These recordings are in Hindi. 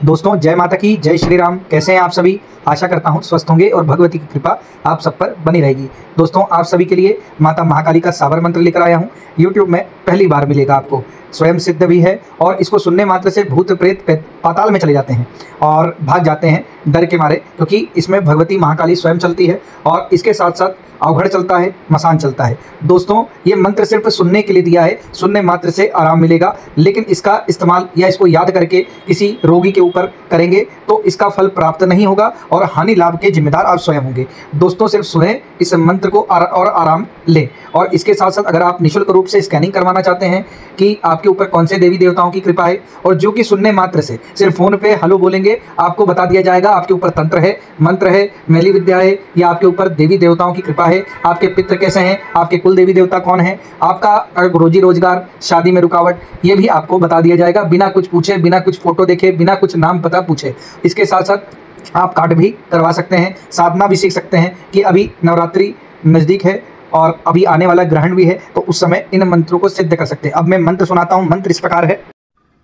दोस्तों जय माता की, जय श्री राम। कैसे हैं आप सभी? आशा करता हूं स्वस्थ होंगे और भगवती की कृपा आप सब पर बनी रहेगी। दोस्तों आप सभी के लिए माता महाकाली का साबर मंत्र लेकर आया हूं। YouTube में पहली बार मिलेगा आपको, स्वयं सिद्ध भी है और इसको सुनने मात्र से भूत प्रेत पाताल में चले जाते हैं और भाग जाते हैं डर के मारे, क्योंकि इसमें भगवती महाकाली स्वयं चलती है और इसके साथ साथ अवघड़ चलता है, मसान चलता है। दोस्तों ये मंत्र सिर्फ सुनने के लिए दिया है, सुनने मात्र से आराम मिलेगा, लेकिन इसका इस्तेमाल या इसको याद करके किसी रोगी के ऊपर करेंगे तो इसका फल प्राप्त नहीं होगा और हानि लाभ के जिम्मेदार आप स्वयं होंगे। दोस्तों सिर्फ सुने इस मंत्र को और आराम लें। और इसके साथ साथ अगर आप निःशुल्क रूप से स्कैनिंग करवाना चाहते हैं कि आपके ऊपर कौन से देवी देवताओं की कृपा है, और जो कि सुनने मात्र से सिर्फ फ़ोन पे हेलो बोलेंगे आपको बता दिया जाएगा आपके ऊपर तंत्र है, मंत्र है, मैली विद्या है या आपके ऊपर देवी देवताओं की कृपा है, आपके पितृ कैसे हैं, आपके कुल देवी देवता कौन है, आपका रोजी रोजगार, शादी में रुकावट, ये भी आपको बता दिया जाएगा बिना कुछ पूछे, बिना कुछ फोटो देखे, बिना कुछ नाम पता पूछे। इसके साथ साथ आप कार्ड भी करवा सकते हैं, साधना भी सीख सकते हैं कि अभी नवरात्रि नज़दीक है और अभी आने वाला ग्रहण भी है, तो उस समय इन मंत्रों को सिद्ध कर सकते हैं। अब मैं मंत्र सुनाता हूँ। मंत्र इस प्रकार है।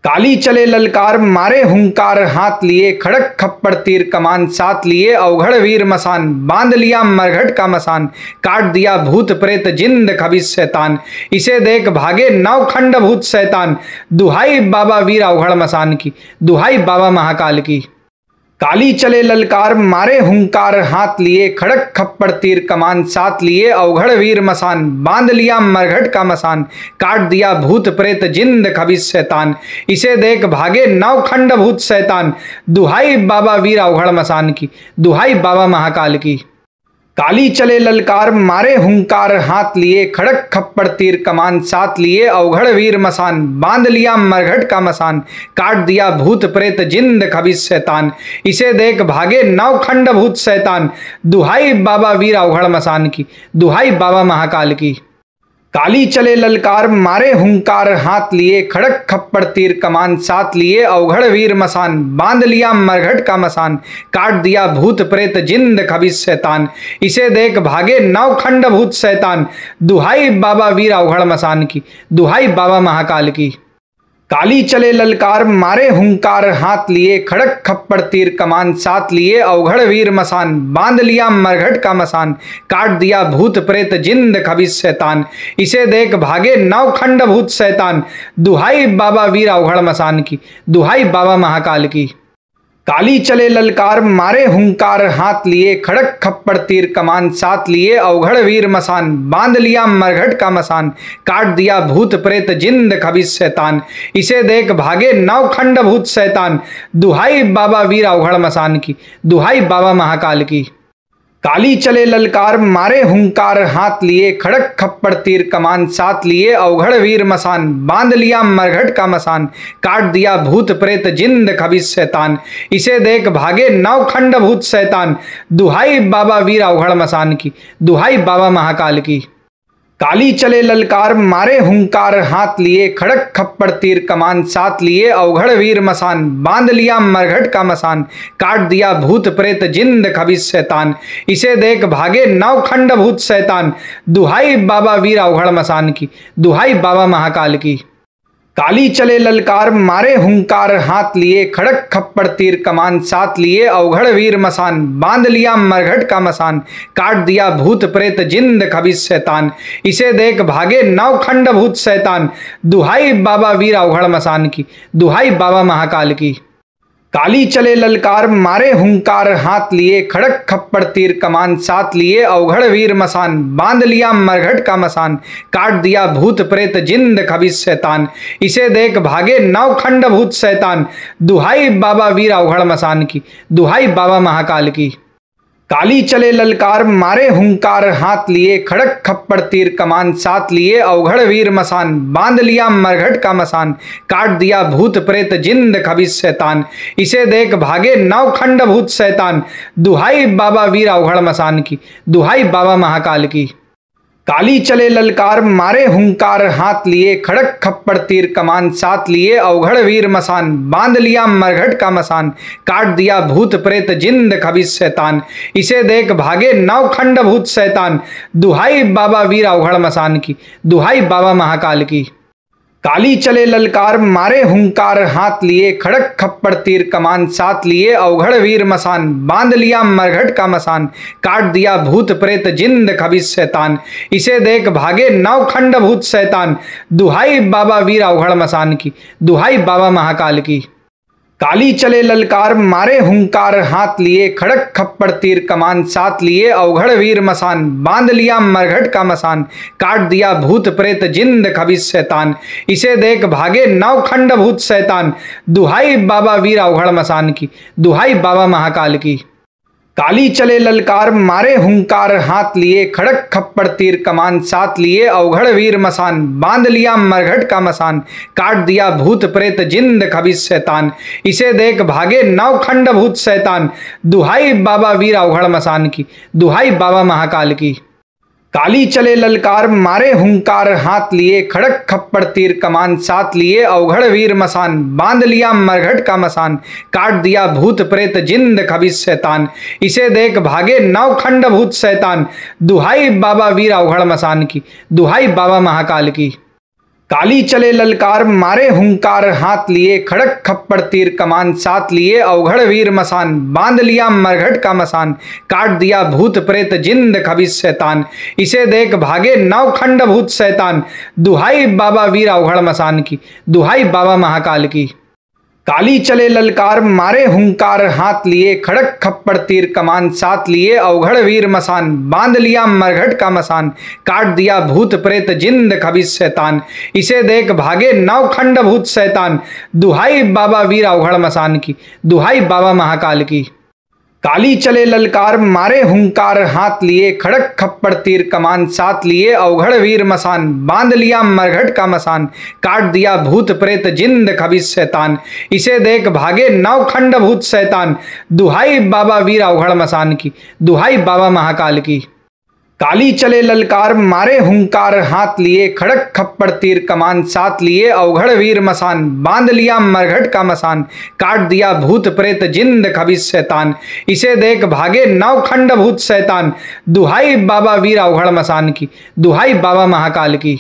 काली चले ललकार मारे हुंकार, हाथ लिए खड़क खप्पड़ तीर कमान, साथ लिए अवघड़ वीर मसान, बांध लिया मरघट का मसान, काट दिया भूत प्रेत जिंद खबीस शैतान, इसे देख भागे नवखंड भूत शैतान, दुहाई बाबा वीर अवघड़ मसान की, दुहाई बाबा महाकाल की। काली चले ललकार मारे हुंकार, हाथ लिए खड़क खप्पड़ तीर कमान, साथ लिए अवघड़ वीर मसान, बांध लिया मरघट का मसान, काट दिया भूत प्रेत जिंद खबीस शैतान, इसे देख भागे नवखंड भूत शैतान, दुहाई बाबा वीर अवघड़ मसान की, दुहाई बाबा महाकाल की। काली चले ललकार मारे हुंकार, हाथ लिए खड़क खप्पड़ तीर कमान, साथ लिए अवघड़ वीर मसान, बांध लिया मरघट का मसान, काट दिया भूत प्रेत जिंद खबीस शैतान, इसे देख भागे नवखंड भूत शैतान, दुहाई बाबा वीर अवघड़ मसान की, दुहाई बाबा महाकाल की। काली चले ललकार मारे हुंकार, हाथ लिए खड़क खप्पड़ तीर कमान, साथ लिए अवघड़ वीर मसान, बांध लिया मरघट का मसान, काट दिया भूत प्रेत जिंद खबीस शैतान, इसे देख भागे नवखंड भूत शैतान, दुहाई बाबा वीर अवघड़ मसान की, दुहाई बाबा महाकाल की। काली चले ललकार मारे हुंकार, हाथ लिए खड़क खप्पड़ तीर कमान, साथ लिए अवघड़ वीर मसान, बांध लिया मरघट का मसान, काट दिया भूत प्रेत जिंद खबीस शैतान, इसे देख भागे नवखंड भूत शैतान, दुहाई बाबा वीर अवघड़ मसान की, दुहाई बाबा महाकाल की। काली चले ललकार मारे हुंकार, हाथ लिए खड़क खप्पड़ तीर कमान, साथ लिए अवघड़ वीर मसान, बांध लिया मरघट का मसान, काट दिया भूत प्रेत जिंद खबीस शैतान, इसे देख भागे नवखंड भूत शैतान, दुहाई बाबा वीर अवघड़ मसान की, दुहाई बाबा महाकाल की। काली चले ललकार मारे हुंकार, हाथ लिए खड़क खप्पड़ तीर कमान, साथ लिए अवघड़ वीर मसान, बांध लिया मरघट का मसान, काट दिया भूत प्रेत जिंद खबीस शैतान, इसे देख भागे नवखंड भूत शैतान, दुहाई बाबा वीर अवघड़ मसान की, दुहाई बाबा महाकाल की। काली चले ललकार मारे हुंकार, हाथ लिए खड़क खप्पड़ तीर कमान, साथ लिए अवघड़ वीर मसान, बांध लिया मरघट का मसान, काट दिया भूत प्रेत जिंद खबीस शैतान, इसे देख भागे नवखंड भूत शैतान, दुहाई बाबा वीर अवघड़ मसान की, दुहाई बाबा महाकाल की। काली चले ललकार मारे हुंकार, हाथ लिए खड़क खप्पड़ तीर कमान, साथ लिए अवघड़ वीर मसान, बांध लिया मरघट का मसान, काट दिया भूत प्रेत जिंद खबीस शैतान, इसे देख भागे नवखंड भूत शैतान, दुहाई बाबा वीर अवघड़ मसान की, दुहाई बाबा महाकाल की। काली चले ललकार मारे हुंकार, हाथ लिए खड़क खप्पड़ तीर कमान, साथ लिए अवघड़ वीर मसान, बांध लिया मरघट का मसान, काट दिया भूत प्रेत जिंद खबीस शैतान, इसे देख भागे नवखंड भूत शैतान, दुहाई बाबा वीर अवघड़ मसान की, दुहाई बाबा महाकाल की। काली चले ललकार मारे हुंकार, हाथ लिए खड़क खप्पड़ तीर कमान, साथ लिए अवघड़ वीर मसान, बांध लिया मरघट का मसान, काट दिया भूत प्रेत जिंद खबीस शैतान, इसे देख भागे नवखंड भूत शैतान, दुहाई बाबा वीर अवघड़ मसान की, दुहाई बाबा महाकाल की। काली चले ललकार मारे हुंकार, हाथ लिए खड़क खप्पड़ तीर कमान, साथ लिए अवघड़ वीर मसान, बांध लिया मरघट का मसान, काट दिया भूत प्रेत जिंद खबीस शैतान, इसे देख भागे नवखंड भूत शैतान, दुहाई बाबा वीर अवघड़ मसान की, दुहाई बाबा महाकाल की। काली चले ललकार मारे हुंकार हाथ लिए खड़क खप्पड़ तीर कमान साथ लिए अवघड़ वीर मसान बांध लिया मरघट का मसान काट दिया भूत प्रेत जिंद खबीस शैतान इसे देख भागे नवखंड भूत शैतान दुहाई बाबा वीर अवघड़ मसान की दुहाई बाबा महाकाल की। काली चले ललकार मारे हुंकार हाथ लिए खड़क खप्पड़ तीर कमान साथ लिए अवघड़ वीर मसान बांध लिया मरघट का मसान काट दिया भूत प्रेत जिंद खबीस शैतान इसे देख भागे नवखंड भूत शैतान दुहाई बाबा वीर अवघड़ मसान की दुहाई बाबा महाकाल की। काली चले ललकार मारे हुंकार हाथ लिए खड़क खप्पड़ तीर कमान साथ लिए अवघड़ वीर मसान बांध लिया मरघट का मसान काट दिया भूत प्रेत जिंद खबीस शैतान इसे देख भागे नवखंड भूत शैतान दुहाई बाबा वीर अवघड़ मसान की दुहाई बाबा महाकाल की। काली चले ललकार मारे हुंकार हाथ लिए खड़क खप्पड़ तीर कमान साथ लिए अवघड़ वीर मसान बांध लिया मरघट का मसान काट दिया भूत प्रेत जिंद खबीस शैतान इसे देख भागे नवखंड भूत शैतान दुहाई बाबा वीर अवघड़ मसान की दुहाई बाबा महाकाल की। काली चले ललकार मारे हुंकार हाथ लिए खड़क खप्पड़ तीर कमान साथ लिए अवघड़ वीर मसान बांध लिया मरघट का मसान काट दिया भूत प्रेत जिंद खबीस शैतान इसे देख भागे नवखंड भूत शैतान दुहाई बाबा वीर अवघड़ मसान की दुहाई बाबा महाकाल की। काली चले ललकार मारे हुंकार हाथ लिए खड़क खप्पड़ तीर कमान साथ लिए अवघड़ वीर मसान बांध लिया मरघट का मसान काट दिया भूत प्रेत जिंद खबीस शैतान इसे देख भागे नवखंड भूत शैतान दुहाई बाबा वीर अवघड़ मसान की दुहाई बाबा महाकाल की। काली चले ललकार मारे हुंकार हाथ लिए खड़क खप्पड़ तीर कमान साथ लिए अवघड़ वीर मसान बांध लिया मरघट का मसान काट दिया भूत प्रेत जिंद खबीस शैतान इसे देख भागे नवखंड भूत शैतान दुहाई बाबा वीर अवघड़ मसान की दुहाई बाबा महाकाल की। काली चले ललकार मारे हुंकार हाथ लिए खड़क खप्पड़ तीर कमान साथ लिए अवघड़ वीर मसान बांध लिया मरघट का मसान काट दिया भूत प्रेत जिंद खबीस शैतान इसे देख भागे नवखंड भूत शैतान दुहाई बाबा वीर अवघड़ मसान की दुहाई बाबा महाकाल की।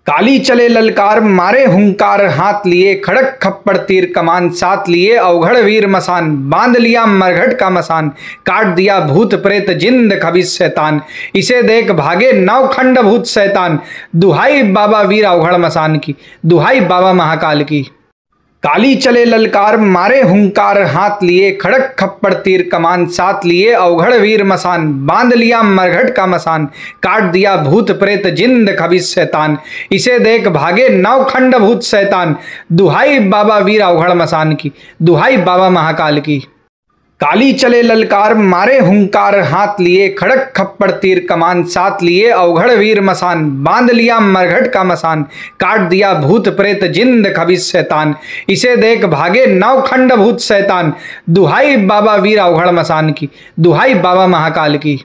काली चले ललकार मारे हुंकार हाथ लिए खड़क खप्पड़ तीर कमान साथ लिए अवघड़ वीर मसान बांध लिया मरघट का मसान काट दिया भूत प्रेत जिंद खबीस शैतान इसे देख भागे नवखंड भूत शैतान दुहाई बाबा वीर अवघड़ मसान की दुहाई बाबा महाकाल की। काली चले ललकार मारे हुंकार हाथ लिए खड़क खप्पड़ तीर कमान साथ लिए अवघड़ वीर मसान बांध लिया मरघट का मसान काट दिया भूत प्रेत जिंद खबीस शैतान इसे देख भागे नवखंड भूत शैतान दुहाई बाबा वीर अवघड़ मसान की दुहाई बाबा महाकाल की। काली चले ललकार मारे हुंकार हाथ लिए खड़क खप्पड़ तीर कमान साथ लिए अवघड़ वीर मसान बांध लिया मरघट का मसान काट दिया भूत प्रेत जिंद खबीस शैतान इसे देख भागे नवखंड भूत शैतान दुहाई बाबा वीर अवघड़ मसान की दुहाई बाबा महाकाल की।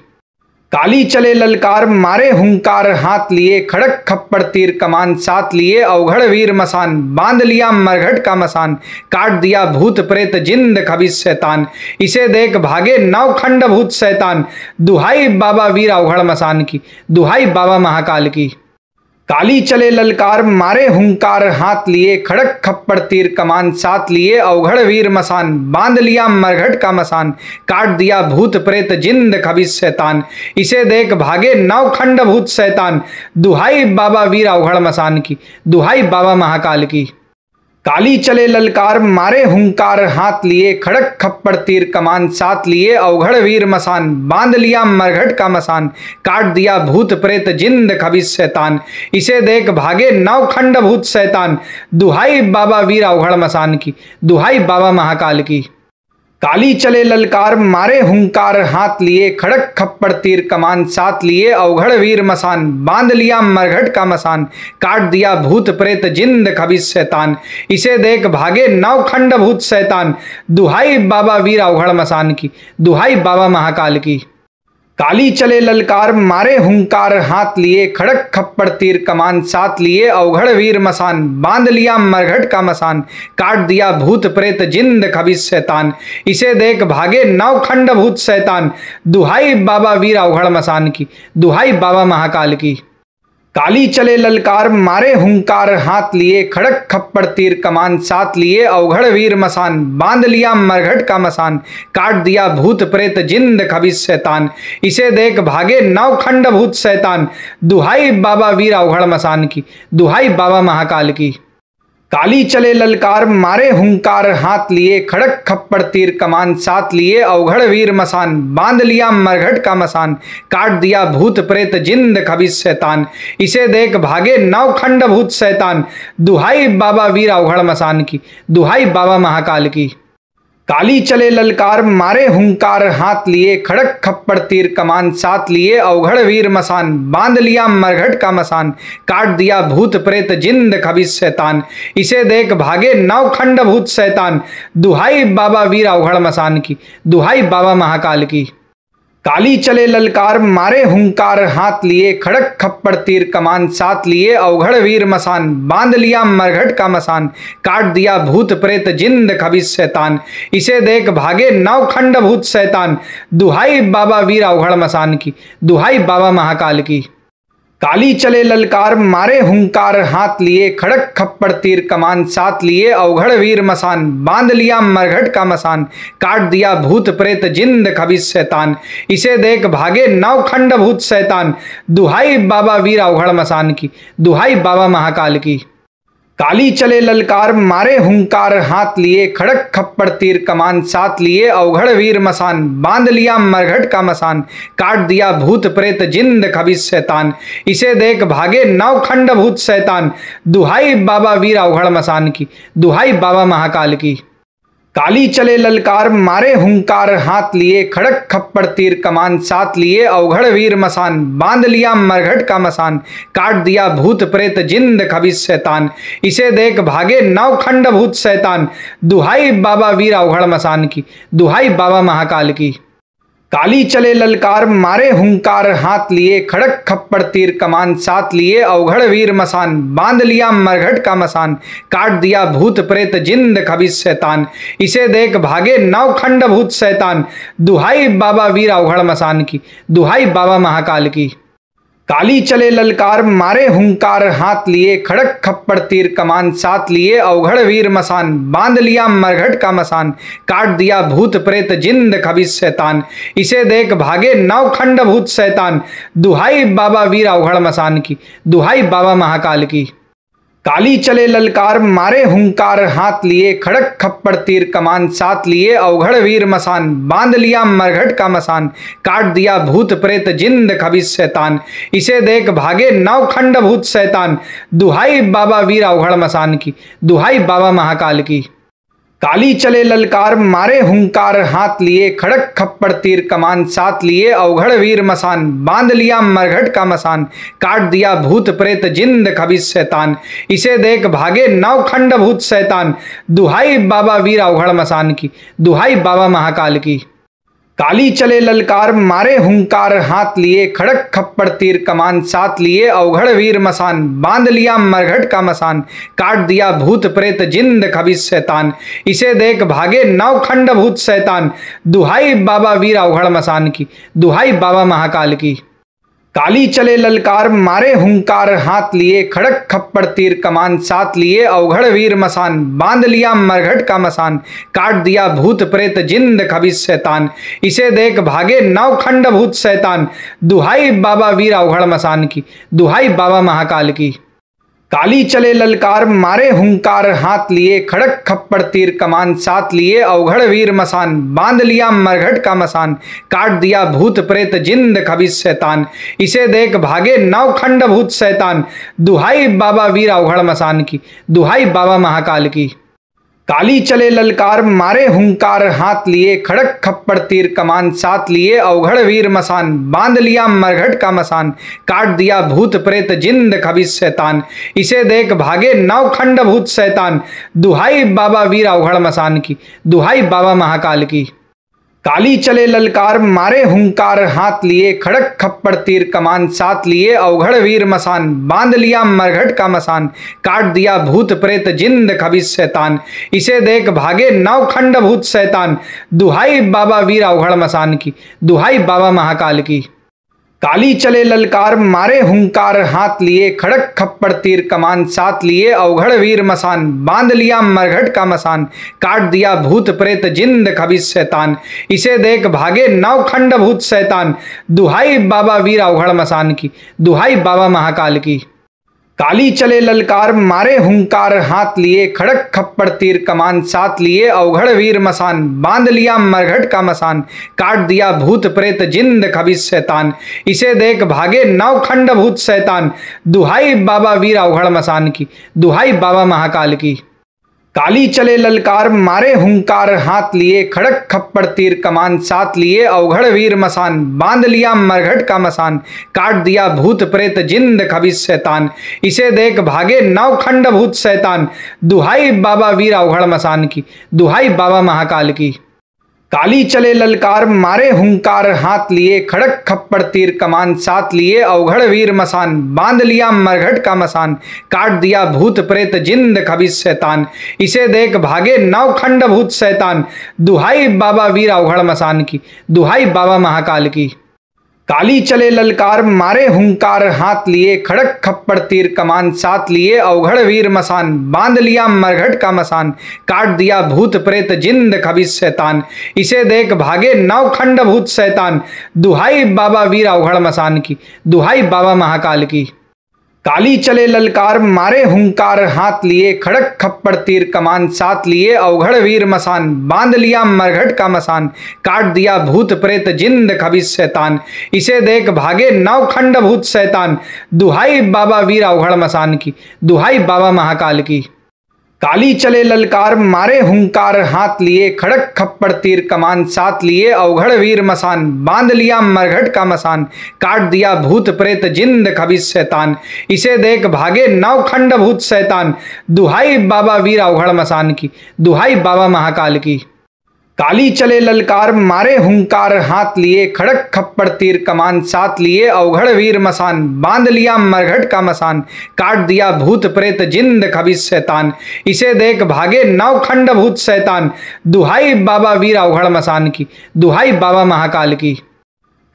काली चले ललकार मारे हुंकार हाथ लिए खड़क खप्पड़ तीर कमान साथ लिए अवघड़ वीर मसान बांध लिया मरघट का मसान काट दिया भूत प्रेत जिंद खबीस शैतान इसे देख भागे नवखंड भूत शैतान दुहाई बाबा वीर अवघड़ मसान की दुहाई बाबा महाकाल की। काली चले ललकार मारे हुंकार हाथ लिए खड़क खप्पड़ तीर कमान साथ लिए अवघड़ वीर मसान बांध लिया मरघट का मसान काट दिया भूत प्रेत जिंद खबीस शैतान इसे देख भागे नवखंड भूत शैतान दुहाई बाबा वीर अवघड़ मसान की दुहाई बाबा महाकाल की। काली चले ललकार मारे हुंकार हाथ लिए खड़क खप्पड़ तीर कमान साथ लिए अवघड़ वीर मसान बांध लिया मरघट का मसान काट दिया भूत प्रेत जिंद खबीस शैतान इसे देख भागे नवखंड भूत शैतान दुहाई बाबा वीर अवघड़ मसान की दुहाई बाबा महाकाल की। काली चले ललकार मारे हुंकार हाथ लिए खड़क खप्पड़ तीर कमान साथ लिए अवघड़ वीर मसान बांध लिया मरघट का मसान काट दिया भूत प्रेत जिंद खबीस शैतान इसे देख भागे नवखंड भूत शैतान दुहाई बाबा वीर अवघड़ मसान की दुहाई बाबा महाकाल की। काली चले ललकार मारे हुंकार हाथ लिए खड़क खप्पड़ तीर कमान साथ लिए अवघड़ वीर मसान बांध लिया मरघट का मसान काट दिया भूत प्रेत जिंद खबीस शैतान इसे देख भागे नवखंड भूत शैतान दुहाई बाबा वीर अवघड़ मसान की दुहाई बाबा महाकाल की। काली चले ललकार मारे हुंकार हाथ लिए खड़क खप्पड़ तीर कमान साथ लिए अवघड़ वीर मसान बांध लिया मरघट का मसान काट दिया भूत प्रेत जिंद खबीस शैतान इसे देख भागे नवखंड भूत शैतान दुहाई बाबा वीर अवघड़ मसान की दुहाई बाबा महाकाल की। काली चले ललकार मारे हुंकार हाथ लिए खड़क खप्पड़ तीर कमान साथ लिए अवघड़ वीर मसान बांध लिया मरघट का मसान काट दिया भूत प्रेत जिंद खबीस शैतान इसे देख भागे नवखंड भूत शैतान दुहाई बाबा वीर अवघड़ मसान की दुहाई बाबा महाकाल की। काली चले ललकार मारे हुंकार हाथ लिए खड़क खप्पड़ तीर कमान साथ लिए अवघड़ वीर मसान बांध लिया मरघट का मसान काट दिया भूत प्रेत जिंद खबीस शैतान इसे देख भागे नवखंड भूत शैतान दुहाई बाबा वीर अवघड़ मसान की दुहाई बाबा महाकाल की। काली चले ललकार मारे हुंकार हाथ लिए खड़क खप्पड़ तीर कमान साथ लिए अवघड़ वीर मसान बांध लिया मरघट का मसान काट दिया भूत प्रेत जिंद खबीस शैतान इसे देख भागे नवखंड भूत शैतान दुहाई बाबा वीर अवघड़ मसान की दुहाई बाबा महाकाल की। काली चले ललकार मारे हुंकार हाथ लिए खड़क खप्पड़ तीर कमान साथ लिए अवघड़ वीर मसान बांध लिया मरघट का मसान काट दिया भूत प्रेत जिंद खबीस शैतान इसे देख भागे नवखंड भूत शैतान दुहाई बाबा वीर अवघड़ मसान की दुहाई बाबा महाकाल की। काली चले ललकार मारे हुंकार हाथ लिए खड़क खप्पड़ तीर कमान साथ लिए अवघड़ वीर मसान बांध लिया मरघट का मसान काट दिया भूत प्रेत जिंद खबीस शैतान इसे देख भागे नवखंड भूत शैतान दुहाई बाबा वीर अवघड़ मसान की दुहाई बाबा महाकाल की। काली चले ललकार मारे हुंकार हाथ लिए खड़क खप्पड़ तीर कमान साथ लिए अवघड़ वीर मसान बांध लिया मरघट का मसान काट दिया भूत प्रेत जिंद खबीस शैतान इसे देख भागे नवखंड भूत शैतान दुहाई बाबा वीर अवघड़ मसान की दुहाई बाबा महाकाल की। काली चले ललकार मारे हुंकार हाथ लिए खड़क खप्पड़ तीर कमान साथ लिए अवघड़ वीर मसान बांध लिया मरघट का मसान काट दिया भूत प्रेत जिंद खबीस शैतान इसे देख भागे नवखंड भूत शैतान दुहाई बाबा वीर अवघड़ मसान की दुहाई बाबा महाकाल की। काली चले ललकार मारे हुंकार हाथ लिए खड़क खप्पड़ तीर कमान साथ लिए अवघड़ वीर मसान बांध लिया मरघट का मसान काट दिया भूत प्रेत जिंद खबीस शैतान इसे देख भागे नवखंड भूत शैतान दुहाई बाबा वीर अवघड़ मसान की दुहाई बाबा महाकाल की। काली चले ललकार मारे हुंकार हाथ लिए खड़क खप्पड़ तीर कमान साथ लिए अवघड़ वीर मसान बांध लिया मरघट का मसान काट दिया भूत प्रेत जिंद खबीस शैतान इसे देख भागे नवखंड भूत शैतान दुहाई बाबा वीर अवघड़ मसान की दुहाई बाबा महाकाल की। काली चले ललकार मारे हुंकार हाथ लिए खड़क खप्पड़ तीर कमान साथ लिए अवघड़ वीर मसान बांध लिया मरघट का मसान काट दिया भूत प्रेत जिंद खबीस शैतान इसे देख भागे नवखंड भूत शैतान दुहाई बाबा वीर अवघड़ मसान की दुहाई बाबा महाकाल की। काली चले ललकार मारे हुंकार हाथ लिए खड़क खप्पड़ तीर कमान साथ लिए अवघड़ वीर मसान बांध लिया मरघट का मसान काट दिया भूत प्रेत जिंद खबीस शैतान इसे देख भागे नवखंड भूत शैतान दुहाई बाबा वीर अवघड़ मसान की दुहाई बाबा महाकाल की। काली चले ललकार मारे हुंकार हाथ लिए खड़क खप्पड़ तीर कमान साथ लिए अवघड़ वीर मसान बांध लिया मरघट का मसान काट दिया भूत प्रेत जिंद खबीस शैतान इसे देख भागे नवखंड भूत शैतान दुहाई बाबा वीर अवघड़ मसान की दुहाई बाबा महाकाल की। काली चले ललकार मारे हुंकार हाथ लिए खड़क खप्पड़ तीर कमान साथ लिए अवघड़ वीर मसान बांध लिया मरघट का मसान काट दिया भूत प्रेत जिंद खबीस शैतान इसे देख भागे नवखंड भूत शैतान दुहाई बाबा वीर अवघड़ मसान की दुहाई बाबा महाकाल की। काली चले ललकार मारे हुंकार हाथ लिए खड़क खप्पड़ तीर कमान साथ लिए अवघड़ वीर मसान बांध लिया मरघट का मसान काट दिया भूत प्रेत जिंद खबीस शैतान इसे देख भागे नवखंड भूत शैतान दुहाई बाबा वीर अवघड़ मसान की दुहाई बाबा महाकाल की। काली चले ललकार मारे हुंकार हाथ लिए खड़क खप्पड़ तीर कमान साथ लिए अवघड़ वीर मसान बांध लिया मरघट का मसान काट दिया भूत प्रेत जिंद खबीस शैतान इसे देख भागे नवखंड भूत शैतान दुहाई बाबा वीर अवघड़ मसान की दुहाई बाबा महाकाल की। काली चले ललकार मारे हुंकार हाथ लिए खड़क खप्पड़ तीर कमान साथ लिए अवघड़ वीर मसान बांध लिया मरघट का मसान काट दिया भूत प्रेत जिंद खबीस शैतान इसे देख भागे नवखंड भूत शैतान दुहाई बाबा वीर अवघड़ मसान की दुहाई बाबा महाकाल की। काली चले ललकार मारे हुंकार हाथ लिए खड़क खप्पड़ तीर कमान साथ लिए अवघड़ वीर मसान बांध लिया मरघट का मसान काट दिया भूत प्रेत जिंद खबीस शैतान इसे देख भागे नवखंड भूत शैतान दुहाई बाबा वीर अवघड़ मसान की दुहाई बाबा महाकाल की। काली चले ललकार मारे हुंकार हाथ लिए खड़क खप्पड़ तीर कमान साथ लिए अवघड़ वीर मसान बांध लिया मरघट का मसान काट दिया भूत प्रेत जिंद खबीस शैतान इसे देख भागे नवखंड भूत शैतान दुहाई बाबा वीर अवघड़ मसान की दुहाई बाबा महाकाल की। काली चले ललकार मारे हुंकार हाथ लिए खड़क खप्पड़ तीर कमान साथ लिए अवघड़ वीर मसान बांध लिया मरघट का मसान काट दिया भूत प्रेत जिंद खबीस शैतान इसे देख भागे नवखंड भूत शैतान दुहाई बाबा वीर अवघड़ मसान की दुहाई बाबा महाकाल की। काली चले ललकार मारे हुंकार हाथ लिए खड़क खप्पड़ तीर कमान साथ लिए अवघड़ वीर मसान बांध लिया मरघट का मसान काट दिया भूत प्रेत जिंद खबीस शैतान इसे देख भागे नवखंड भूत शैतान दुहाई बाबा वीर अवघड़ मसान की दुहाई बाबा महाकाल की। काली चले ललकार मारे हुंकार हाथ लिए खड़क खप्पड़ तीर कमान साथ लिए अवघड़ वीर मसान बांध लिया मरघट का मसान काट दिया भूत प्रेत जिंद खबीस शैतान इसे देख भागे नवखंड भूत शैतान दुहाई बाबा वीर अवघड़ मसान की दुहाई बाबा महाकाल की। काली चले ललकार मारे हुंकार हाथ लिए खड़क खप्पड़ तीर कमान साथ लिए अवघड़ वीर मसान बांध लिया मरघट का मसान काट दिया भूत प्रेत जिंद खबीस शैतान इसे देख भागे नवखंड भूत शैतान दुहाई बाबा वीर अवघड़ मसान की दुहाई बाबा महाकाल की। काली चले ललकार मारे हुंकार हाथ लिए खड़क खप्पड़ तीर कमान साथ लिए अवघड़ वीर मसान बांध लिया मरघट का मसान काट दिया भूत प्रेत जिंद खबीस शैतान इसे देख भागे नवखंड भूत शैतान दुहाई बाबा वीर अवघड़ मसान की दुहाई बाबा महाकाल की।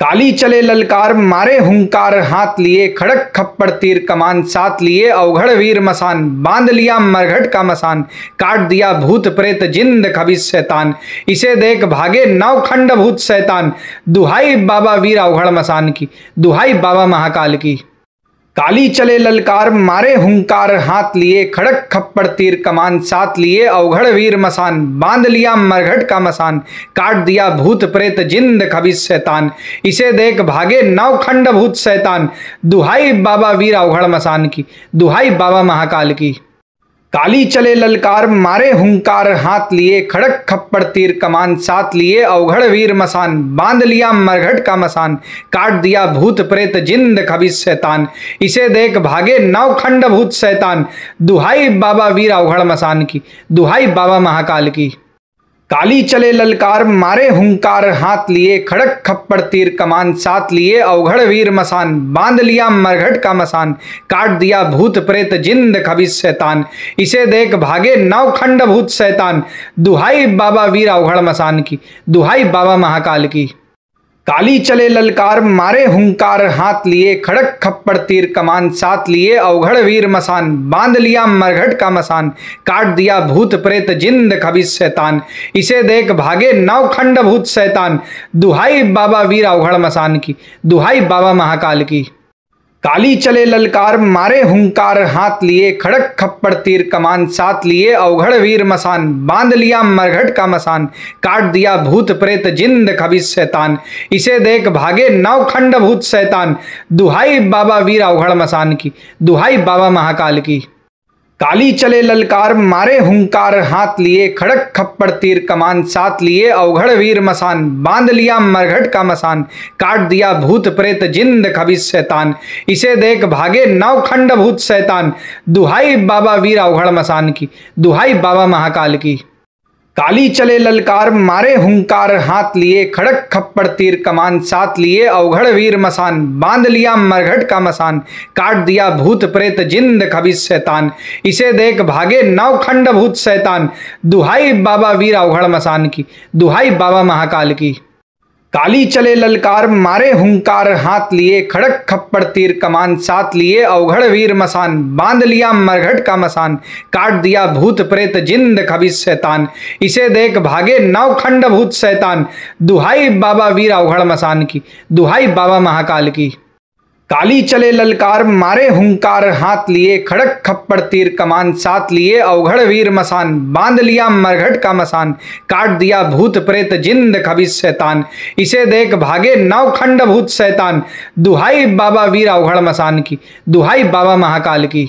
काली चले ललकार मारे हुंकार हाथ लिए खड़क खप्पड़ तीर कमान साथ लिए अवघड़ वीर मसान बांध लिया मरघट का मसान काट दिया भूत प्रेत जिंद खबीस शैतान इसे देख भागे नवखंड भूत शैतान दुहाई बाबा वीर अवघड़ मसान की दुहाई बाबा महाकाल की। काली चले ललकार मारे हुंकार हाथ लिए खड़क खप्पड़ तीर कमान साथ लिए अवघड़ वीर मसान बांध लिया मरघट का मसान काट दिया भूत प्रेत जिंद खबीस शैतान इसे देख भागे नवखंड भूत शैतान दुहाई बाबा वीर अवघड़ मसान की दुहाई बाबा महाकाल की। काली चले ललकार मारे हुंकार हाथ लिए खड़क खप्पड़ तीर कमान साथ लिए अवघड़ वीर मसान बांध लिया मरघट का मसान काट दिया भूत प्रेत जिंद खबीस शैतान इसे देख भागे नवखंड भूत शैतान दुहाई बाबा वीर अवघड़ मसान की दुहाई बाबा महाकाल की। काली चले ललकार मारे हुंकार हाथ लिए खड़क खप्पड़ तीर कमान साथ लिए अवघड़ वीर मसान बांध लिया मरघट का मसान काट दिया भूत प्रेत जिंद खबीस शैतान इसे देख भागे नवखंड भूत शैतान दुहाई बाबा वीर अवघड़ मसान की दुहाई बाबा महाकाल की। काली चले ललकार मारे हुंकार हाथ लिए खड़क खप्पड़ तीर कमान साथ लिए अवघड़ वीर मसान बांध लिया मरघट का मसान काट दिया भूत प्रेत जिंद खबीस शैतान इसे देख भागे नवखंड भूत शैतान दुहाई बाबा वीर अवघड़ मसान की दुहाई बाबा महाकाल की। काली चले ललकार मारे हुंकार हाथ लिए खड़क खप्पड़ तीर कमान साथ लिए अवघड़ वीर मसान बांध लिया मरघट का मसान काट दिया भूत प्रेत जिंद खबीस शैतान इसे देख भागे नवखंड भूत शैतान दुहाई बाबा वीर अवघड़ मसान की दुहाई बाबा महाकाल की। काली चले ललकार मारे हुंकार हाथ लिए खड़क खप्पड़ तीर कमान साथ लिए अवघड़ वीर मसान बांध लिया मरघट का मसान काट दिया भूत प्रेत जिंद खबीस शैतान इसे देख भागे नवखंड भूत शैतान दुहाई बाबा वीर अवघड़ मसान की दुहाई बाबा महाकाल की। काली चले ललकार मारे हुंकार हाथ लिए खड़क खप्पड़ तीर कमान साथ लिए अवघड़ वीर मसान बांध लिया मरघट का मसान काट दिया भूत प्रेत जिंद खबीस शैतान इसे देख भागे नवखंड भूत शैतान दुहाई बाबा वीर अवघड़ मसान की दुहाई बाबा महाकाल की। काली चले ललकार मारे हुंकार हाथ लिए खड़क खप्पड़ तीर कमान साथ लिए अवघड़ वीर मसान बांध लिया मरघट का मसान काट दिया भूत प्रेत जिंद खबीस शैतान इसे देख भागे नवखंड भूत शैतान दुहाई बाबा वीर अवघड़ मसान की दुहाई बाबा महाकाल की। काली चले ललकार मारे हुंकार हाथ लिए खड़क खप्पड़ तीर कमान साथ लिए अवघड़ वीर मसान बांध लिया मरघट का मसान काट दिया भूत प्रेत जिंद खबीस शैतान इसे देख भागे नवखंड भूत शैतान दुहाई बाबा वीर अवघड़ मसान की दुहाई बाबा महाकाल की।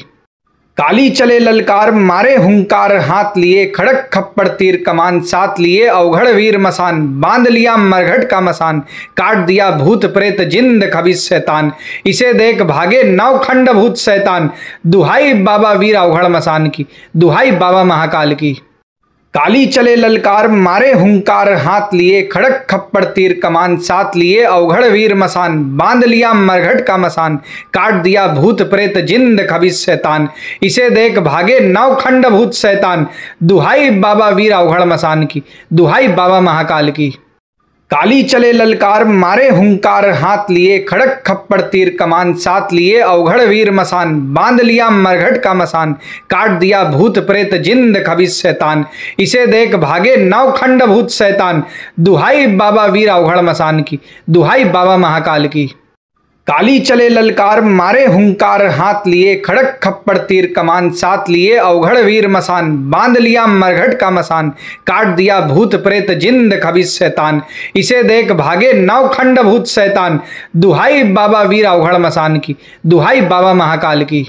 काली चले ललकार मारे हुंकार हाथ लिए खड़क खप्पड़ तीर कमान साथ लिए अवघड़ वीर मसान बांध लिया मरघट का मसान काट दिया भूत प्रेत जिंद खबीस शैतान इसे देख भागे नवखंड भूत शैतान दुहाई बाबा वीर अवघड़ मसान की दुहाई बाबा महाकाल की। काली चले ललकार मारे हुंकार हाथ लिए खड़क खप्पड़ तीर कमान साथ लिए अवघड़ वीर मसान बांध लिया मरघट का मसान काट दिया भूत प्रेत जिंद खबीस शैतान इसे देख भागे नवखंड भूत शैतान दुहाई बाबा वीर अवघड़ मसान की दुहाई बाबा महाकाल की। काली चले ललकार मारे हुंकार हाथ लिए खड़क खप्पड़ तीर कमान साथ लिए अवघड़ वीर मसान बांध लिया मरघट का मसान काट दिया भूत प्रेत जिंद खबीस शैतान इसे देख भागे नवखंड भूत शैतान दुहाई बाबा वीर अवघड़ मसान की दुहाई बाबा महाकाल की। काली चले ललकार मारे हुंकार हाथ लिए खड़क खप्पड़ तीर कमान साथ लिए अवघड़ वीर मसान बांध लिया मरघट का मसान काट दिया भूत प्रेत जिंद खबीस शैतान इसे देख भागे नवखंड भूत शैतान दुहाई बाबा वीर अवघड़ मसान की दुहाई बाबा महाकाल की।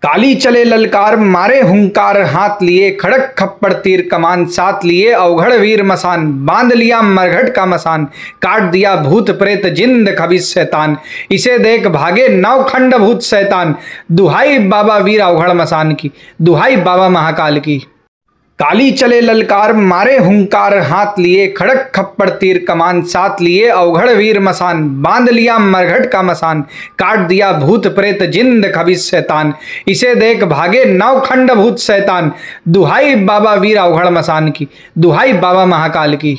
काली चले ललकार मारे हुंकार हाथ लिए खड़क खप्पड़ तीर कमान साथ लिए अवघड़ वीर मसान बांध लिया मरघट का मसान काट दिया भूत प्रेत जिंद खबीस शैतान इसे देख भागे नवखंड भूत शैतान दुहाई बाबा वीर अवघड़ मसान की दुहाई बाबा महाकाल की। काली चले ललकार मारे हुंकार हाथ लिए खड़क खप्पड़ तीर कमान साथ लिए अवघड़ वीर मसान बांध लिया मरघट का मसान काट दिया भूत प्रेत जिंद खबीस शैतान इसे देख भागे नवखंड भूत शैतान दुहाई बाबा वीर अवघड़ मसान की दुहाई बाबा महाकाल की।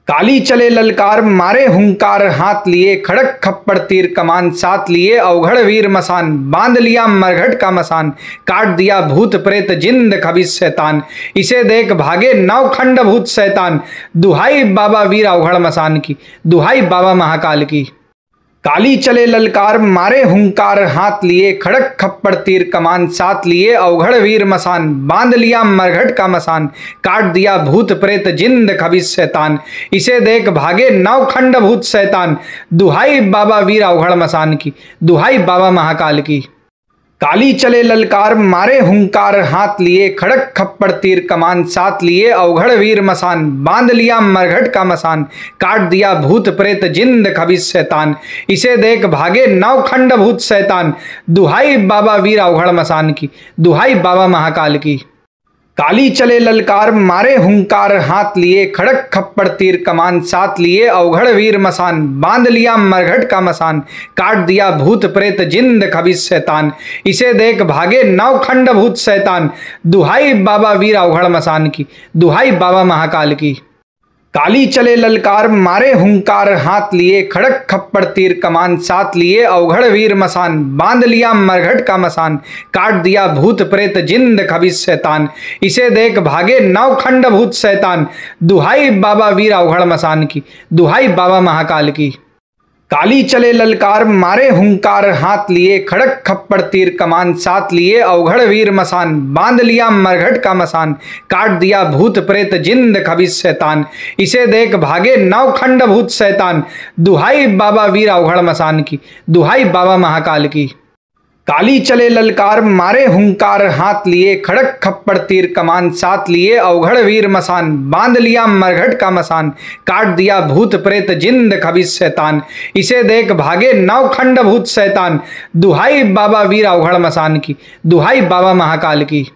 काली चले ललकार मारे हुंकार हाथ लिए खड़क खप्पड़ तीर कमान साथ लिए अवघड़ वीर मसान बांध लिया मरघट का मसान काट दिया भूत प्रेत जिंद खबीस शैतान इसे देख भागे नवखंड भूत शैतान दुहाई बाबा वीर अवघड़ मसान की दुहाई बाबा महाकाल की। काली चले ललकार मारे हुंकार हाथ लिए खड़क खप्पड़ तीर कमान साथ लिए अवघड़ वीर मसान बांध लिया मरघट का मसान काट दिया भूत प्रेत जिंद खबीस शैतान इसे देख भागे नवखंड भूत शैतान दुहाई बाबा वीर अवघड़ मसान की दुहाई बाबा महाकाल की। काली चले ललकार मारे हुंकार हाथ लिए खड़क खप्पड़ तीर कमान साथ लिए अवघड़ वीर मसान बांध लिया मरघट का मसान काट दिया भूत प्रेत जिंद खबीस शैतान इसे देख भागे नवखंड भूत शैतान दुहाई बाबा वीर अवघड़ मसान की दुहाई बाबा महाकाल की। काली चले ललकार मारे हुंकार हाथ लिए खड़क खप्पड़ तीर कमान साथ लिए अवघड़ वीर मसान बांध लिया मरघट का मसान काट दिया भूत प्रेत जिंद खबीस शैतान इसे देख भागे नवखंड भूत शैतान दुहाई बाबा वीर अवघड़ मसान की दुहाई बाबा महाकाल की। काली चले ललकार मारे हुंकार हाथ लिए खड़क खप्पड़ तीर कमान साथ लिए अवघड़ वीर मसान बांध लिया मरघट का मसान काट दिया भूत प्रेत जिंद खबीस शैतान इसे देख भागे नवखंड भूत शैतान दुहाई बाबा वीर अवघड़ मसान की दुहाई बाबा महाकाल की। काली चले ललकार मारे हुंकार हाथ लिए खड़क खप्पड़ तीर कमान साथ लिए अवघड़ वीर मसान बांध लिया मरघट का मसान काट दिया भूत प्रेत जिंद खबीस शैतान इसे देख भागे नवखंड भूत शैतान दुहाई बाबा वीर अवघड़ मसान की दुहाई बाबा महाकाल की। काली चले ललकार मारे हुंकार हाथ लिए खड़क खप्पड़ तीर कमान साथ लिए अवघड़ वीर मसान बांध लिया मरघट का मसान काट दिया भूत प्रेत जिंद खबीस शैतान इसे देख भागे नवखंड भूत शैतान दुहाई बाबा वीर अवघड़ मसान की दुहाई बाबा महाकाल की।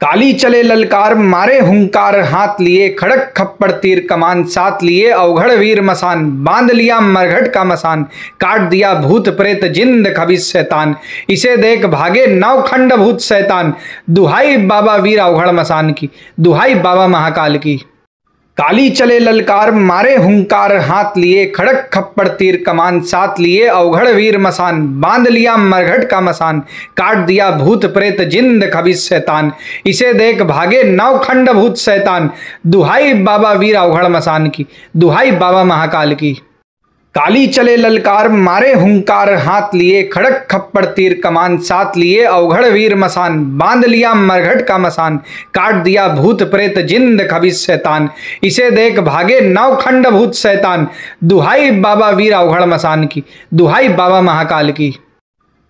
काली चले ललकार मारे हुंकार हाथ लिए खड़क खप्पड़ तीर कमान साथ लिए अवघड़ वीर मसान बांध लिया मरघट का मसान काट दिया भूत प्रेत जिंद खबीस शैतान इसे देख भागे नवखंड भूत शैतान दुहाई बाबा वीर अवघड़ मसान की दुहाई बाबा महाकाल की। काली चले ललकार मारे हुंकार हाथ लिए खड़क खप्पड़ तीर कमान साथ लिए अवघड़ वीर मसान बांध लिया मरघट का मसान काट दिया भूत प्रेत जिंद खबीस शैतान इसे देख भागे नवखंड भूत शैतान दुहाई बाबा वीर अवघड़ मसान की दुहाई बाबा महाकाल की। काली चले ललकार मारे हुंकार हाथ लिए खड़क खप्पड़ तीर कमान साथ लिए अवघड़ वीर मसान बांध लिया मरघट का मसान काट दिया भूत प्रेत जिंद खबीस शैतान इसे देख भागे नवखंड भूत शैतान दुहाई बाबा वीर अवघड़ मसान की दुहाई बाबा महाकाल की।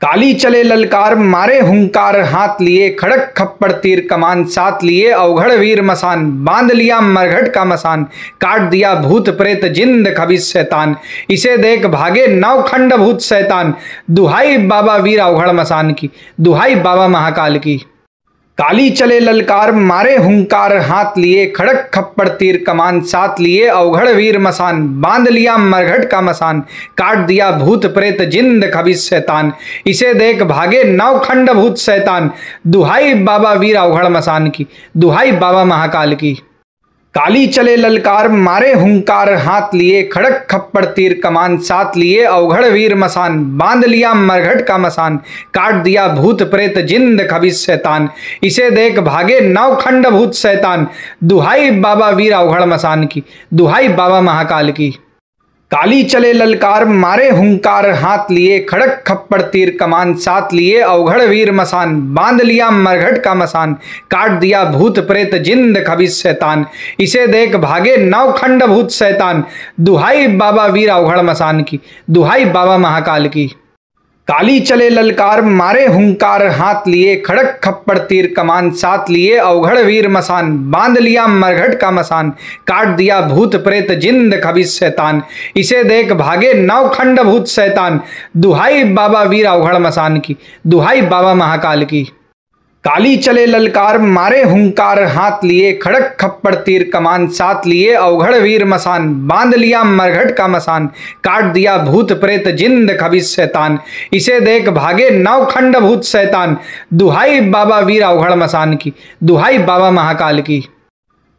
काली चले ललकार मारे हुंकार हाथ लिए खड़क खप्पड़ तीर कमान साथ लिए अवघड़ वीर मसान बांध लिया मरघट का मसान काट दिया भूत प्रेत जिंद खबीस शैतान इसे देख भागे नवखंड भूत शैतान दुहाई बाबा वीर अवघड़ मसान की दुहाई बाबा महाकाल की। काली चले ललकार मारे हुंकार हाथ लिए खड़क खप्पड़ तीर कमान साथ लिए अवघड़ वीर मसान बांध लिया मरघट का मसान काट दिया भूत प्रेत जिंद खबीस शैतान इसे देख भागे नवखंड भूत शैतान दुहाई बाबा वीर अवघड़ मसान की दुहाई बाबा महाकाल की। काली चले ललकार मारे हुंकार हाथ लिए खड़क खप्पड़ तीर कमान साथ लिए अवघड़ वीर मसान बांध लिया मरघट का मसान काट दिया भूत प्रेत जिंद खबीस शैतान इसे देख भागे नवखंड भूत शैतान दुहाई बाबा वीर अवघड़ मसान की दुहाई बाबा महाकाल की। काली चले ललकार मारे हुंकार हाथ लिए खड़क खप्पड़ तीर कमान साथ लिए अवघड़ वीर मसान बांध लिया मरघट का मसान काट दिया भूत प्रेत जिंद खबीस शैतान इसे देख भागे नवखंड भूत शैतान दुहाई बाबा वीर अवघड़ मसान की दुहाई बाबा महाकाल की। काली चले ललकार मारे हुंकार हाथ लिए खड़क खप्पड़ तीर कमान साथ लिए अवघड़ वीर मसान बांध लिया मरघट का मसान काट दिया भूत प्रेत जिंद खबीस शैतान इसे देख भागे नवखंड भूत शैतान दुहाई बाबा वीर अवघड़ मसान की दुहाई बाबा महाकाल की। काली चले ललकार मारे हुंकार हाथ लिए खड़क खप्पड़ तीर कमान साथ लिए अवघड़ वीर मसान बांध लिया मरघट का मसान काट दिया भूत प्रेत जिंद खबीस शैतान इसे देख भागे नवखंड भूत शैतान दुहाई बाबा वीर अवघड़ मसान की दुहाई बाबा महाकाल की।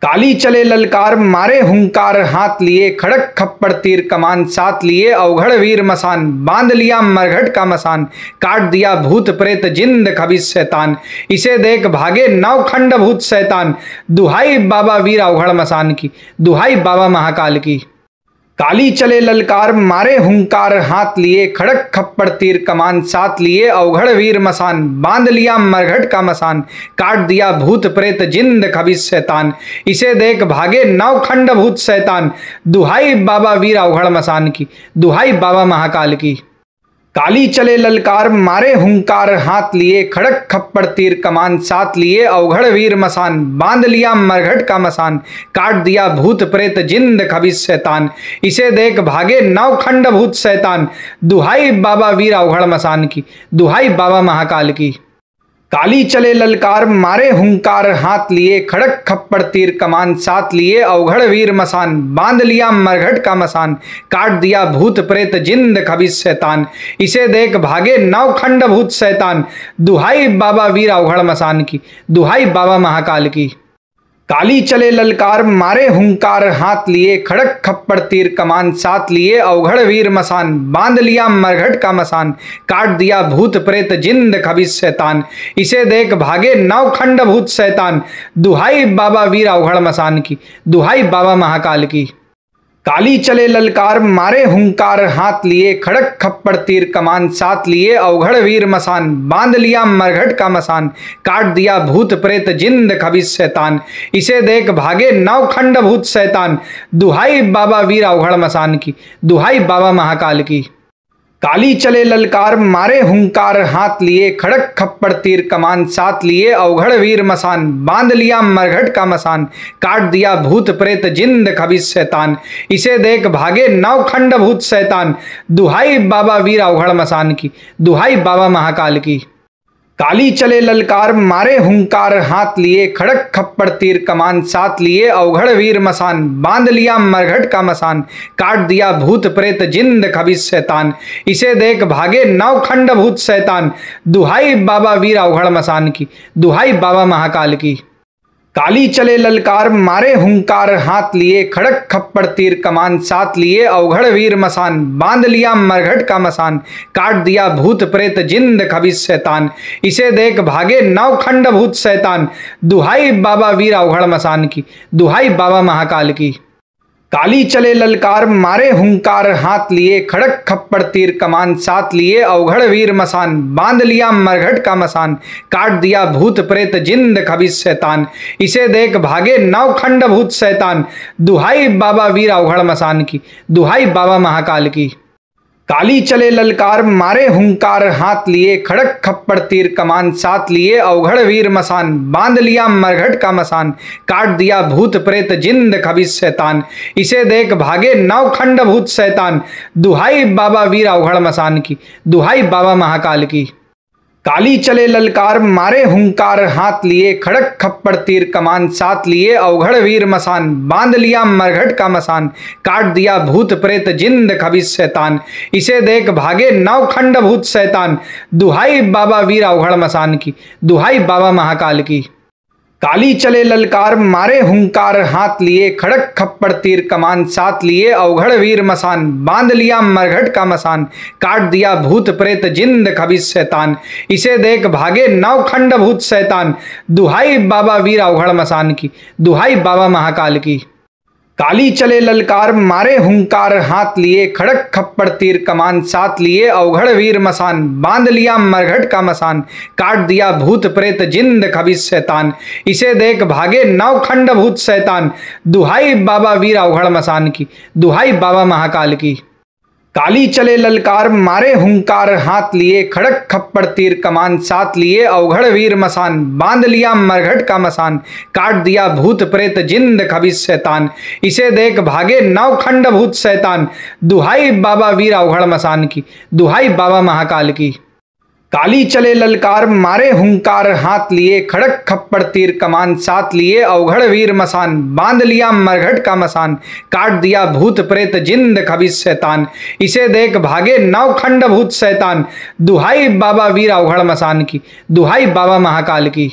काली चले ललकार मारे हुंकार हाथ लिए खड़क खप्पड़ तीर कमान साथ लिए अवघड़ वीर मसान बांध लिया मरघट का मसान काट दिया भूत प्रेत जिंद खबीस शैतान इसे देख भागे नवखंड भूत शैतान दुहाई बाबा वीर अवघड़ मसान की दुहाई बाबा महाकाल की। काली चले ललकार मारे हुंकार हाथ लिए खड़क खप्पड़ तीर कमान साथ लिए अवघड़ वीर मसान बांध लिया मरघट का मसान काट दिया भूत प्रेत जिंद खबीस शैतान इसे देख भागे नवखंड भूत शैतान दुहाई बाबा वीर अवघड़ मसान की दुहाई बाबा महाकाल की। काली चले ललकार मारे हुंकार हाथ लिए खड़क खप्पड़ तीर कमान साथ लिए अवघड़ वीर मसान बांध लिया मरघट का मसान काट दिया भूत प्रेत जिंद खबीस शैतान इसे देख भागे नवखंड भूत शैतान दुहाई बाबा वीर अवघड़ मसान की दुहाई बाबा महाकाल की। काली चले ललकार मारे हुंकार हाथ लिए खड़क खप्पड़ तीर कमान साथ लिए अवघड़ वीर मसान बांध लिया मरघट का मसान काट दिया भूत प्रेत जिंद खबीस शैतान इसे देख भागे नवखंड भूत शैतान दुहाई बाबा वीर अवघड़ मसान की दुहाई बाबा महाकाल की। काली चले ललकार मारे हुंकार हाथ लिए खड़क खप्पड़ तीर कमान साथ लिए अवघड़ वीर मसान बांध लिया मरघट का मसान काट दिया भूत प्रेत जिंद खबीस शैतान इसे देख भागे नवखंड भूत शैतान दुहाई बाबा वीर अवघड़ मसान की दुहाई बाबा महाकाल की। काली चले ललकार मारे हुंकार हाथ लिए खड़क खप्पड़ तीर कमान साथ लिए अवघड़ वीर मसान बांध लिया मरघट का मसान काट दिया भूत प्रेत जिंद खबीस शैतान इसे देख भागे नवखंड भूत शैतान दुहाई बाबा वीर अवघड़ मसान की दुहाई बाबा महाकाल की। काली चले ललकार मारे हुंकार हाथ लिए खड़क खप्पड़ तीर कमान साथ लिए अवघड़ वीर मसान बांध लिया मरघट का मसान काट दिया भूत प्रेत जिंद खबीस शैतान इसे देख भागे नवखंड भूत शैतान दुहाई बाबा वीर अवघड़ मसान की दुहाई बाबा महाकाल की। काली चले ललकार मारे हुंकार हाथ लिए खड़क खप्पड़ तीर कमान साथ लिए अवघड़ वीर मसान बांध लिया मरघट का मसान काट दिया भूत प्रेत जिंद खबीस शैतान इसे देख भागे नवखंड भूत शैतान दुहाई बाबा वीर अवघड़ मसान की दुहाई बाबा महाकाल की। काली चले ललकार मारे हुंकार हाथ लिए खड़क खप्पड़ तीर कमान साथ लिए अवघड़ वीर मसान बांध लिया मरघट का मसान काट दिया भूत प्रेत जिंद खबीस शैतान इसे देख भागे नवखंड भूत शैतान दुहाई बाबा वीर अवघड़ मसान की दुहाई बाबा महाकाल की। काली चले ललकार मारे हुंकार हाथ लिए खड़क खप्पड़ तीर कमान साथ लिए अवघड़ वीर मसान बांध लिया मरघट का मसान काट दिया भूत प्रेत जिंद खबीस शैतान इसे देख भागे नवखंड भूत शैतान दुहाई बाबा वीर अवघड़ मसान की दुहाई बाबा महाकाल की। काली चले ललकार मारे हुंकार हाथ लिए खड़क खप्पड़ तीर कमान साथ लिए अवघड़ वीर मसान बांध लिया मरघट का मसान काट दिया भूत प्रेत जिंद खबीस शैतान इसे देख भागे नवखंड भूत शैतान दुहाई बाबा वीर अवघड़ मसान की दुहाई बाबा महाकाल की। काली चले ललकार मारे हुंकार हाथ लिए खड़क खप्पड़ तीर कमान साथ लिए अवघड़ वीर मसान बांध लिया मरघट का मसान काट दिया भूत प्रेत जिंद खबीस शैतान इसे देख भागे नवखंड भूत शैतान दुहाई बाबा वीर अवघड़ मसान की दुहाई बाबा महाकाल की। काली चले ललकार मारे हुंकार हाथ लिए खड़क खप्पड़ तीर कमान साथ लिए अवघड़ वीर मसान बांध लिया मरघट का मसान काट दिया भूत प्रेत जिंद खबीस शैतान इसे देख भागे नवखंड भूत शैतान दुहाई बाबा वीर अवघड़ मसान की दुहाई बाबा महाकाल की। काली चले ललकार मारे हुंकार हाथ लिए खड़क खप्पड़ तीर कमान साथ लिए अवघड़ वीर मसान बांध लिया मरघट का मसान काट दिया भूत प्रेत जिंद खबीस शैतान इसे देख भागे नवखंड भूत शैतान दुहाई बाबा वीर अवघड़ मसान की दुहाई बाबा महाकाल की। काली चले ललकार मारे हुंकार हाथ लिए खड़क खप्पड़ तीर कमान साथ लिए अवघड़ वीर मसान बांध लिया मरघट का मसान काट दिया भूत प्रेत जिंद खबीस शैतान इसे देख भागे नवखंड भूत शैतान दुहाई बाबा वीर अवघड़ मसान की दुहाई बाबा महाकाल की। काली चले ललकार मारे हुंकार हाथ लिए खड़क खप्पड़ तीर कमान साथ लिए अवघड़ वीर मसान बांध लिया मरघट का मसान काट दिया भूत प्रेत जिंद खबीस शैतान इसे देख भागे नवखंड भूत शैतान दुहाई बाबा वीर अवघड़ मसान की दुहाई बाबा महाकाल की।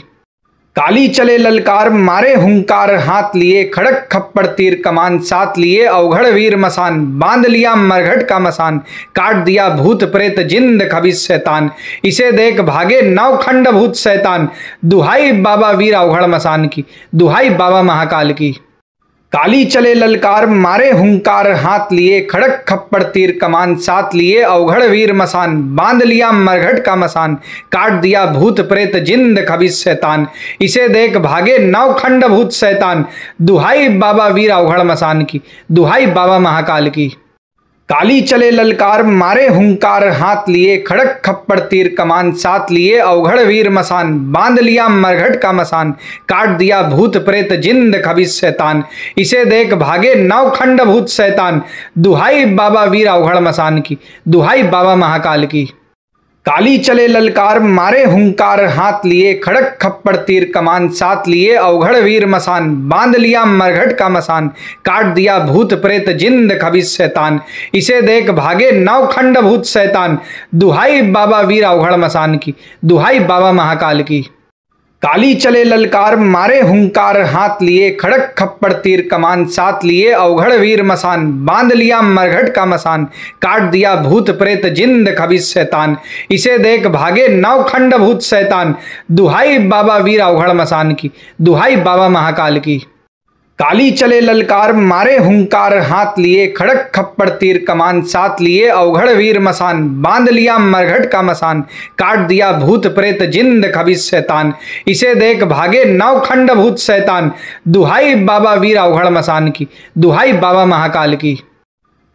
काली चले ललकार मारे हुंकार हाथ लिए खड़क खप्पड़ तीर कमान साथ लिए अवघड़ वीर मसान बांध लिया मरघट का मसान काट दिया भूत प्रेत जिंद खबीस शैतान इसे देख भागे नवखंड भूत शैतान दुहाई बाबा वीर अवघड़ मसान की दुहाई बाबा महाकाल की। काली चले ललकार मारे हुंकार हाथ लिए खड़क खप्पड़ तीर कमान साथ लिए अवघड़ वीर मसान बांध लिया मरघट का मसान काट दिया भूत प्रेत जिंद खबीस शैतान इसे देख भागे नवखंड भूत शैतान दुहाई बाबा वीर अवघड़ मसान की दुहाई बाबा महाकाल की। काली चले ललकार मारे हुंकार हाथ लिए खड़क खप्पड़ तीर कमान साथ लिए अवघड़ वीर मसान बांध लिया मरघट का मसान काट दिया भूत प्रेत जिंद खबीस शैतान इसे देख भागे नवखंड भूत शैतान दुहाई बाबा वीर अवघड़ मसान की दुहाई बाबा महाकाल की। काली चले ललकार मारे हुंकार हाथ लिए खड़क खप्पड़ तीर कमान साथ लिए अवघड़ वीर मसान बांध लिया मरघट का मसान काट दिया भूत प्रेत जिंद खबीस शैतान इसे देख भागे नवखंड भूत शैतान दुहाई बाबा वीर अवघड़ मसान की दुहाई बाबा महाकाल की। काली चले ललकार मारे हुंकार हाथ लिए खड़क खप्पड़ तीर कमान साथ लिए अवघड़ वीर मसान बांध लिया मरघट का मसान काट दिया भूत प्रेत जिंद खबीस शैतान इसे देख भागे नवखंड भूत शैतान दुहाई बाबा वीर अवघड़ मसान की दुहाई बाबा महाकाल की। काली चले ललकार मारे हुंकार हाथ लिए खड़क खप्पड़ तीर कमान साथ लिए अवघड़ वीर मसान बांध लिया मरघट का मसान काट दिया भूत प्रेत जिंद खबीस शैतान इसे देख भागे नवखंड भूत शैतान दुहाई बाबा वीर अवघड़ मसान की दुहाई बाबा महाकाल की।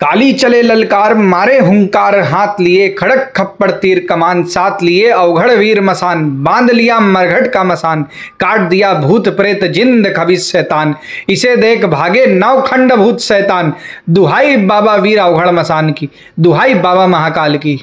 काली चले ललकार मारे हुंकार हाथ लिए खड़क खप्पड़ तीर कमान साथ लिए अवघड़ वीर मसान बांध लिया मरघट का मसान काट दिया भूत प्रेत जिंद खबीस शैतान इसे देख भागे नवखंड भूत शैतान दुहाई बाबा वीर अवघड़ मसान की दुहाई बाबा महाकाल की।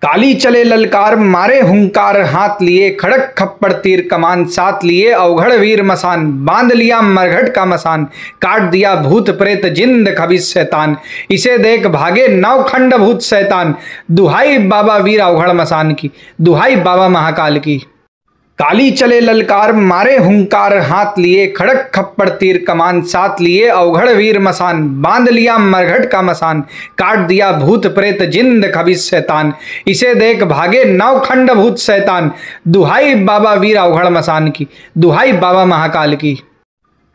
काली चले ललकार मारे हुंकार हाथ लिए खड़क खप्पड़ तीर कमान साथ लिए अवघड़ वीर मसान बांध लिया मरघट का मसान काट दिया भूत प्रेत जिंद खबीस शैतान इसे देख भागे नवखंड भूत शैतान दुहाई बाबा वीर अवघड़ मसान की दुहाई बाबा महाकाल की। काली चले ललकार मारे हुंकार हाथ लिए खड़क खप्पड़ तीर कमान साथ लिए अवघड़ वीर मसान बांध लिया मरघट का मसान काट दिया भूत प्रेत जिंद खबीस शैतान इसे देख भागे नवखंड भूत शैतान दुहाई बाबा वीर अवघड़ मसान की दुहाई बाबा महाकाल की।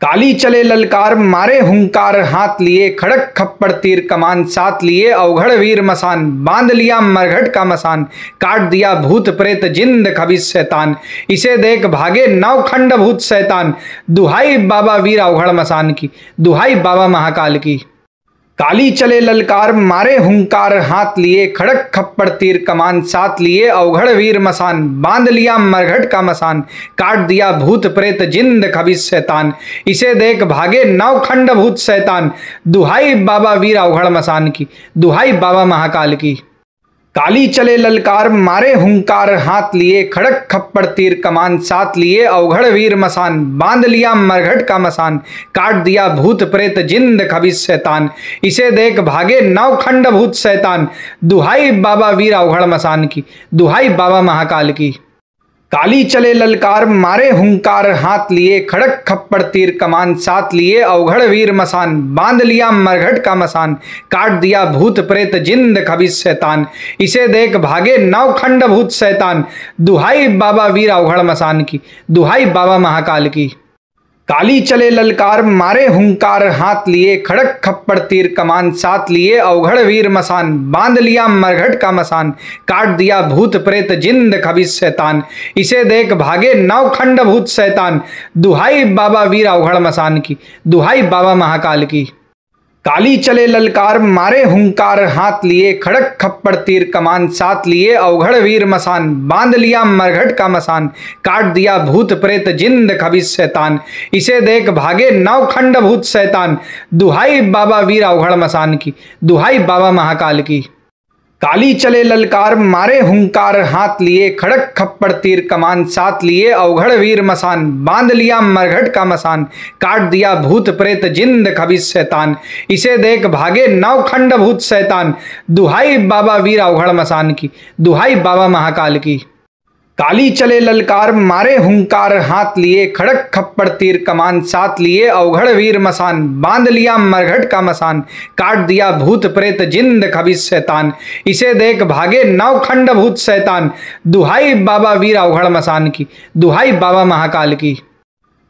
काली चले ललकार मारे हुंकार हाथ लिए खड़क खप्पड़ तीर कमान साथ लिए अवघड़ वीर मसान बांध लिया मरघट का मसान काट दिया भूत प्रेत जिंद खबीस शैतान इसे देख भागे नवखंड भूत शैतान दुहाई बाबा वीर अवघड़ मसान की दुहाई बाबा महाकाल की। काली चले ललकार मारे हुंकार हाथ लिए खड़क खप्पड़ तीर कमान साथ लिए अवघड़ वीर मसान बांध लिया मरघट का मसान काट दिया भूत प्रेत जिंद खबीस शैतान इसे देख भागे नवखंड भूत शैतान दुहाई बाबा वीर अवघड़ मसान की दुहाई बाबा महाकाल की। काली चले ललकार मारे हुंकार हाथ लिए खड़क खप्पड़ तीर कमान साथ लिए अवघड़ वीर मसान बांध लिया मरघट का मसान काट दिया भूत प्रेत जिंद खबीस शैतान इसे देख भागे नवखंड भूत शैतान दुहाई बाबा वीर अवघड़ मसान की दुहाई बाबा महाकाल की। काली चले ललकार मारे हुंकार हाथ लिए खड़क खप्पड़ तीर कमान साथ लिए अवघड़ वीर मसान बांध लिया मरघट का मसान काट दिया भूत प्रेत जिंद खबीस शैतान इसे देख भागे नवखंड भूत शैतान दुहाई बाबा वीर अवघड़ मसान की दुहाई बाबा महाकाल की। काली चले ललकार मारे हुंकार हाथ लिए खड़क खप्पड़ तीर कमान साथ लिए अवघड़ वीर मसान बांध लिया मरघट का मसान काट दिया भूत प्रेत जिंद खबीस शैतान इसे देख भागे नवखंड भूत शैतान दुहाई बाबा वीर अवघड़ मसान की दुहाई बाबा महाकाल की। काली चले ललकार मारे हुंकार हाथ लिए खड़क खप्पड़ तीर कमान साथ लिए अवघड़ वीर मसान बांध लिया मरघट का मसान काट दिया भूत प्रेत जिंद खबीस शैतान इसे देख भागे नवखंड भूत शैतान दुहाई बाबा वीर अवघड़ मसान की दुहाई बाबा महाकाल की। काली चले ललकार मारे हुंकार हाथ लिए खड़क खप्पड़ तीर कमान साथ लिए अवघड़ वीर मसान बांध लिया मरघट का मसान काट दिया भूत प्रेत जिंद खबीस शैतान इसे देख भागे नवखंड भूत शैतान दुहाई बाबा वीर अवघड़ मसान की दुहाई बाबा महाकाल की। काली चले ललकार मारे हुंकार हाथ लिए खड़क खप्पड़ तीर कमान साथ लिए अवघड़ वीर मसान बांध लिया मरघट का मसान काट दिया भूत प्रेत जिंद खबीस शैतान इसे देख भागे नवखंड भूत शैतान दुहाई बाबा वीर अवघड़ मसान की दुहाई बाबा महाकाल की।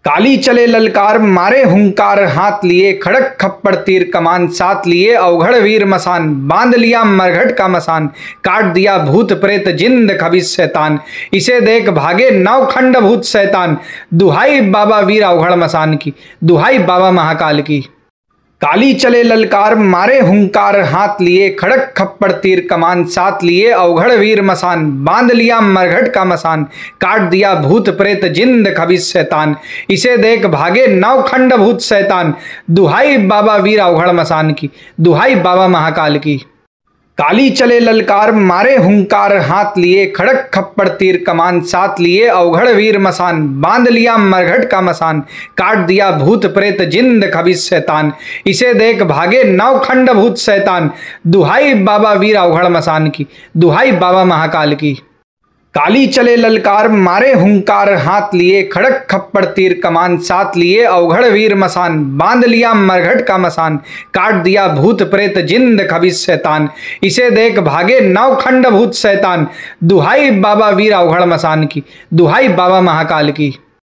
काली चले ललकार मारे हुंकार हाथ लिए खड़क खप्पड़ तीर कमान साथ लिए अवघड़ वीर मसान बांध लिया मरघट का मसान काट दिया भूत प्रेत जिंद खबीस शैतान इसे देख भागे नवखंड भूत शैतान दुहाई बाबा वीर अवघड़ मसान की दुहाई बाबा महाकाल की। काली चले ललकार मारे हुंकार हाथ लिए खड़क खप्पड़ तीर कमान साथ लिए अवघड़ वीर मसान बांध लिया मरघट का मसान काट दिया भूत प्रेत जिंद खबीस शैतान इसे देख भागे नवखंड भूत शैतान दुहाई बाबा वीर अवघड़ मसान की दुहाई बाबा महाकाल की। काली चले ललकार मारे हुंकार हाथ लिए खड़क खप्पड़ तीर कमान साथ लिए अवघड़ वीर मसान बांध लिया मरघट का मसान काट दिया भूत प्रेत जिंद खबीस शैतान इसे देख भागे नवखंड भूत शैतान दुहाई बाबा वीर अवघड़ मसान की दुहाई बाबा महाकाल की। काली चले ललकार मारे हुंकार हाथ लिए खड़क खप्पड़ तीर कमान साथ लिए अवघड़ वीर मसान बांध लिया मरघट का मसान काट दिया भूत प्रेत जिंद खबीस शैतान इसे देख भागे नवखंड भूत शैतान दुहाई बाबा वीर अवघड़ मसान की दुहाई बाबा महाकाल की।